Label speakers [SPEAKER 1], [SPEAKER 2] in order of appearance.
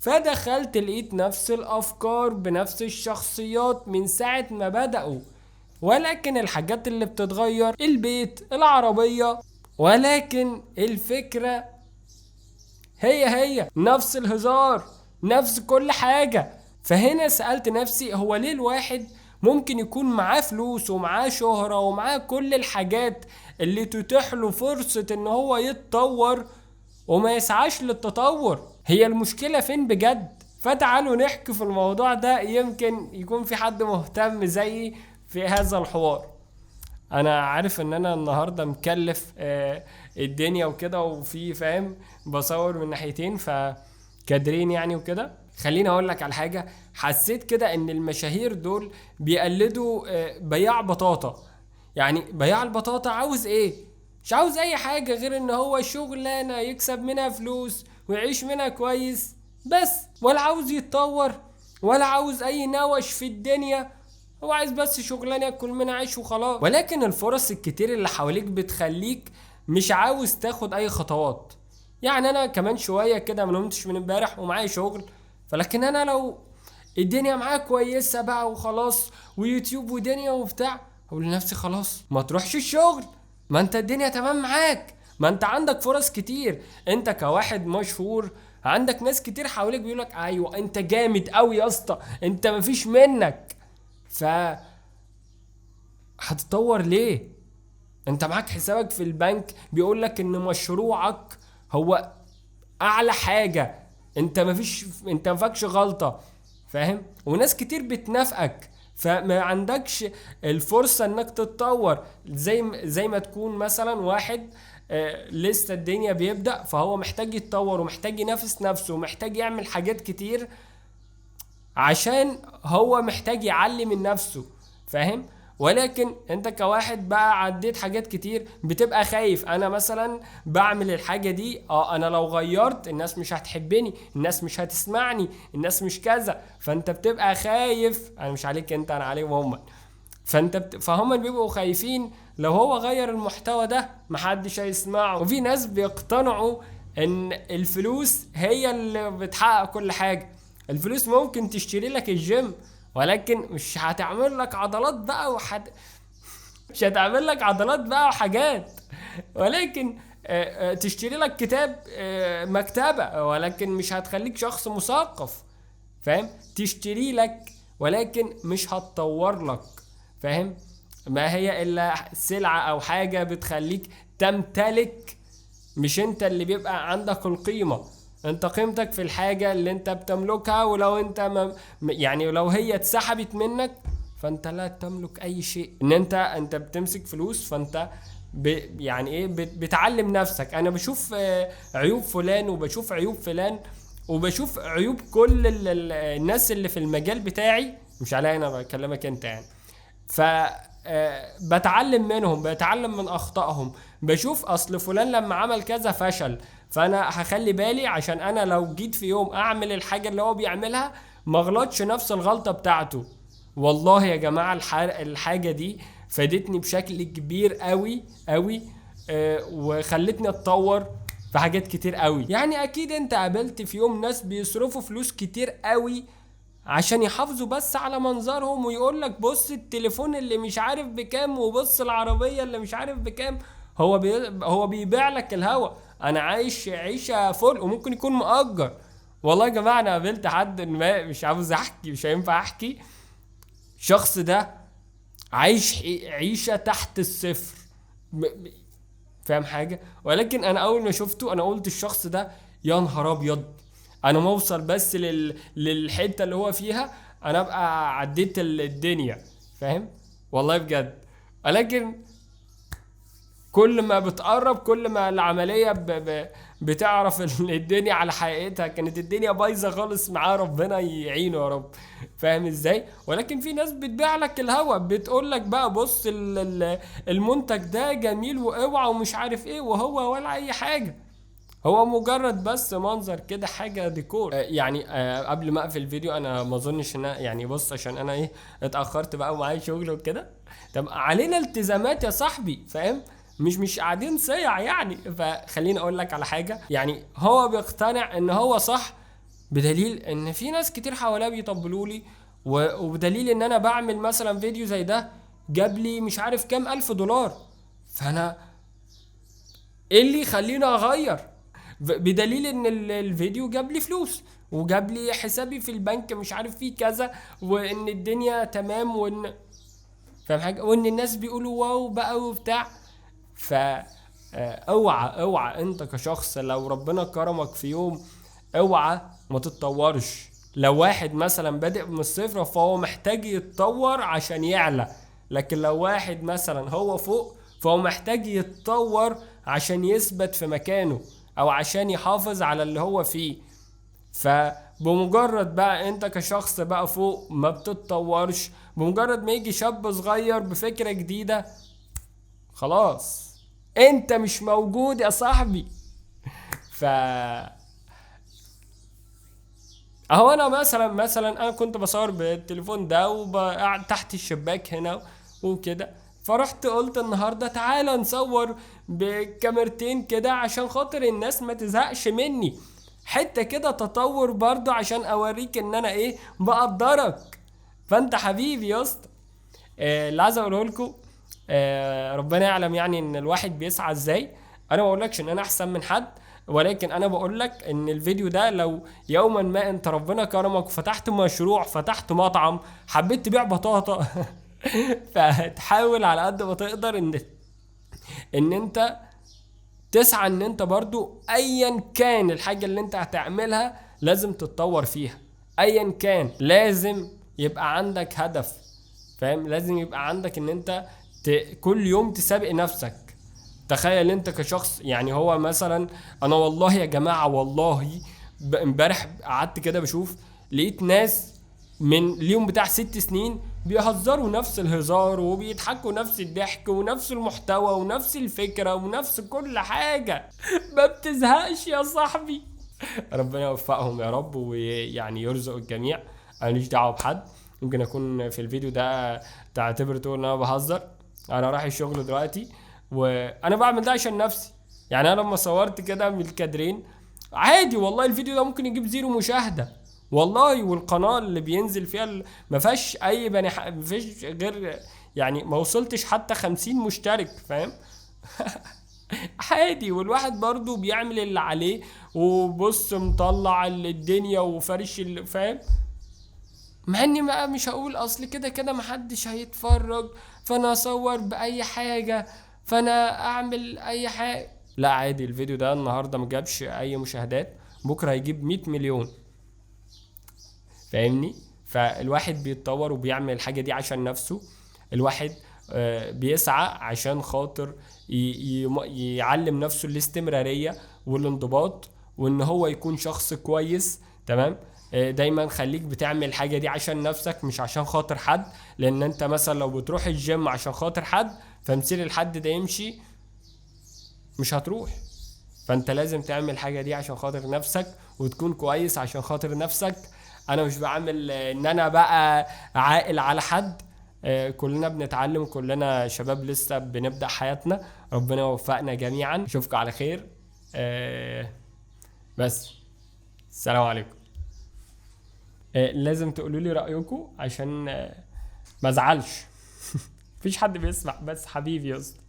[SPEAKER 1] فدخلت لقيت نفس الافكار بنفس الشخصيات من ساعة ما بدأوا، ولكن الحاجات اللي بتتغير البيت العربية، ولكن الفكرة هي نفس الهزار نفس كل حاجة. فهنا سألت نفسي هو ليه الواحد ممكن يكون معاه فلوس ومعاه شهرة ومعاه كل الحاجات اللي تتيح له فرصة ان هو يتطور وما يسعاش للتطور؟ هي المشكلة فين بجد؟ فتعالوا نحكي في الموضوع ده، يمكن يكون في حد مهتم زيي في هذا الحوار. انا عارف ان انا النهارده مكلف الدنيا وكده، وفي فاهم بصور من ناحيتين فكادرين يعني وكده. خليني اقول لك على حاجه، حسيت كده ان المشاهير دول بيقلدوا بياع بطاطا. يعني بياع البطاطا عاوز ايه؟ مش عاوز اي حاجه غير ان هو شغلانه يكسب منها فلوس ويعيش منها كويس بس، ولا عاوز يتطور ولا عاوز اي نوش في الدنيا. هو عايز بس شغلانه ياكل منها عيش وخلاص. ولكن الفرص الكتير اللي حواليك بتخليك مش عاوز تاخد اي خطوات. يعني انا كمان شويه كده ما نمتش من امبارح ومعايا شغل، فلكن انا لو الدنيا معايا كويسه بقى وخلاص ويوتيوب ودنيا وبتاع، اقول لنفسي خلاص ما تروحش الشغل، ما انت الدنيا تمام معاك، ما انت عندك فرص كتير، انت كواحد مشهور عندك ناس كتير حواليك بيقولك ايوه انت جامد قوي يا اسطى، انت مفيش منك. ف هتطور ليه؟ انت معاك حسابك في البنك بيقولك ان مشروعك هو اعلى حاجة، انت مفكش غلطة، فاهم؟ وناس كتير بتنافقك، فما عندكش الفرصة انك تتطور. زي ما تكون مثلا واحد لسه الدنيا بيبدأ، فهو محتاج يتطور ومحتاج ينافس نفسه ومحتاج يعمل حاجات كتير عشان هو محتاج يعلي من نفسه، فاهم؟ ولكن انت كواحد بقى عديت حاجات كتير بتبقى خايف. انا مثلا بعمل الحاجة دي، انا لو غيرت الناس مش هتحبني، الناس مش هتسمعني، الناس مش كذا، فانت بتبقى خايف. انا مش عليك انت، انا عليهم هم. فهم بيبقوا خايفين لو هو غير المحتوى ده محدش هيسمعه. وفي ناس بيقتنعوا ان الفلوس هي اللي بتحقق كل حاجة. الفلوس ممكن تشتري لك الجيم، ولكن مش هتعمل لك عضلات بقى مش هتعمل لك عضلات بقى وحاجات. ولكن تشتري لك كتاب مكتبة، ولكن مش هتخليك شخص مثقف، فاهم؟ تشتري لك ولكن مش هتطور لك، فاهم؟ ما هي الا سلعة او حاجة بتخليك تمتلك، مش انت اللي بيبقى عندك القيمة. انت قيمتك في الحاجة اللي انت بتملكها، ولو انت يعني لو هي اتسحبت منك فانت لا تملك اي شيء. ان انت بتمسك فلوس، فانت يعني ايه بتعلم نفسك. انا بشوف عيوب فلان وبشوف عيوب فلان وبشوف عيوب كل الناس اللي في المجال بتاعي، مش عليا انا بكلمك انت يعني. ف بتعلم منهم، بتعلم من اخطائهم، بشوف اصل فلان لما عمل كذا فشل، فانا هخلي بالي عشان انا لو جيت في يوم اعمل الحاجة اللي هو بيعملها ما غلطش نفس الغلطة بتاعته. والله يا جماعة الحاجة دي فادتني بشكل كبير قوي قوي، وخلتني اتطور في حاجات كتير قوي. يعني اكيد انت قابلت في يوم ناس بيصرفوا فلوس كتير قوي عشان يحافظوا بس على منظرهم، ويقول لك بص التليفون اللي مش عارف بكام، وبص العربية اللي مش عارف بكام. هو بيبيع لك الهوا. انا عايش عيشة فل وممكن يكون مؤجر. والله يا جماعة انا قابلت حد، ما مش عاوز احكي، مش هينفع احكي. الشخص ده عايش عيشة تحت الصفر، فاهم حاجة؟ ولكن انا اول ما شفته انا قلت الشخص ده يا نهار ابيض، انا ما اوصل بس للحتة اللي هو فيها انا ابقى عديت الدنيا، فاهم؟ والله بجد. ولكن كل ما بتقرب كل ما العملية بتعرف ان الدنيا على حقيقتها. كانت الدنيا بايظة خالص معاه، ربنا يعينه يا رب، فاهم ازاي؟ ولكن في ناس بتبيع لك الهوا، بتقول لك بقى بص المنتج ده جميل واوعى ومش عارف ايه، وهو ولا اي حاجة، هو مجرد بس منظر كده، حاجة ديكور. يعني قبل ما اقفل الفيديو، انا ما اظنش ان يعني بص عشان انا ايه اتأخرت بقى ومعايا شغل وكده. طب علينا التزامات يا صاحبي، فاهم؟ مش قاعدين صيع يعني. فخليني اقول لك على حاجة، يعني هو بيقتنع ان هو صح بدليل ان في ناس كتير حواليا بيطبلوا لي، وبدليل ان انا بعمل مثلا فيديو زي ده جاب لي مش عارف كام الف دولار. فانا ايه اللي يخليني اغير؟ بدليل ان الفيديو جاب لي فلوس، وجاب لي حسابي في البنك مش عارف فيه كذا، وان الدنيا تمام، وان فاهم حاجه، وان الناس بيقولوا واو بقى وبتاع. ف اوعى انت كشخص لو ربنا كرمك في يوم، اوعى ما تتطورش. لو واحد مثلا بادئ من الصفر فهو محتاج يتطور عشان يعلى، لكن لو واحد مثلا هو فوق فهو محتاج يتطور عشان يثبت في مكانه، او عشان يحافظ على اللي هو فيه. فبمجرد بقى انت كشخص بقى فوق ما بتتطورش، بمجرد ما يجي شاب صغير بفكرة جديدة، خلاص انت مش موجود يا صاحبي. ف اهو انا مثلا انا كنت بصور بالتليفون ده وقاعد تحت الشباك هنا وكده، فرحت قلت النهارده تعالى نصور بكاميرتين كده عشان خاطر الناس ما تزهقش مني، حتة كده تطور برضو عشان اوريك ان انا ايه بقدرك. فانت حبيبي يا اسطى. اللي عايز اقوله لكم، ربنا يعلم يعني ان الواحد بيسعى ازاي. انا ما بقولكش ان انا احسن من حد، ولكن انا بقولك ان الفيديو ده لو يوما ما انت ربنا كرمك وفتحت مشروع، فتحت مطعم، حبيت تبيع بطاطا فتحاول على قد ما تقدر ان انت تسعى ان انت برضو ايا كان الحاجة اللي انت هتعملها لازم تتطور فيها. ايا كان لازم يبقى عندك هدف، فاهم؟ لازم يبقى عندك ان انت كل يوم تسابق نفسك. تخيل انت كشخص، يعني هو مثلا انا والله يا جماعة والله امبارح قعدت كده بشوف، لقيت ناس من ليهم بتاع 6 سنين بيهزروا نفس الهزار وبيضحكوا نفس الضحك ونفس المحتوى ونفس الفكرة ونفس كل حاجة ما بتزهقش يا صاحبي. ربنا يوفقهم يا رب ويعني يرزق الجميع. انا ماليش دعوة بحد. ممكن اكون في الفيديو ده تعتبر تقول ان انا بهزر، انا رايح الشغل دلوقتي وانا بعمل ده عشان نفسي. يعني انا لما صورت كده من الكادرين عادي والله الفيديو ده ممكن يجيب 0 مشاهدة والله، والقناة اللي بينزل فيها ما فيهاش اي ما فيش غير، يعني ما وصلتش حتى 50 مشترك، فاهم؟ عادي، والواحد برضو بيعمل اللي عليه، وبص مطلع الدنيا وفرش فاهم؟ مع اني بقى مش هقول اصل كده كده محدش هيتفرج، فانا اصور باي حاجة، فانا اعمل اي حاجة. لا عادي، الفيديو ده النهاردة مجابش اي مشاهدات، بكرة هيجيب 100 مليون، فاهمني؟ فالواحد بيتطور وبيعمل الحاجة دي عشان نفسه. الواحد بيسعى عشان خاطر يعلم نفسه الاستمرارية والانضباط، وان هو يكون شخص كويس. تمام. دايما خليك بتعمل الحاجة دي عشان نفسك مش عشان خاطر حد، لان انت مثلا لو بتروح الجيم عشان خاطر حد فمثير الحد ده يمشي مش هتروح. فانت لازم تعمل الحاجة دي عشان خاطر نفسك وتكون كويس عشان خاطر نفسك. انا مش بعمل ان انا بقى عاقل على حد. كلنا بنتعلم، كلنا شباب لسه بنبدأ حياتنا. ربنا يوفقنا جميعا، اشوفكم على خير. بس السلام عليكم. لازم تقولوا لي رأيكم عشان ما ازعلش. مفيش حد بيسمع، بس حبيبي يا اسطى.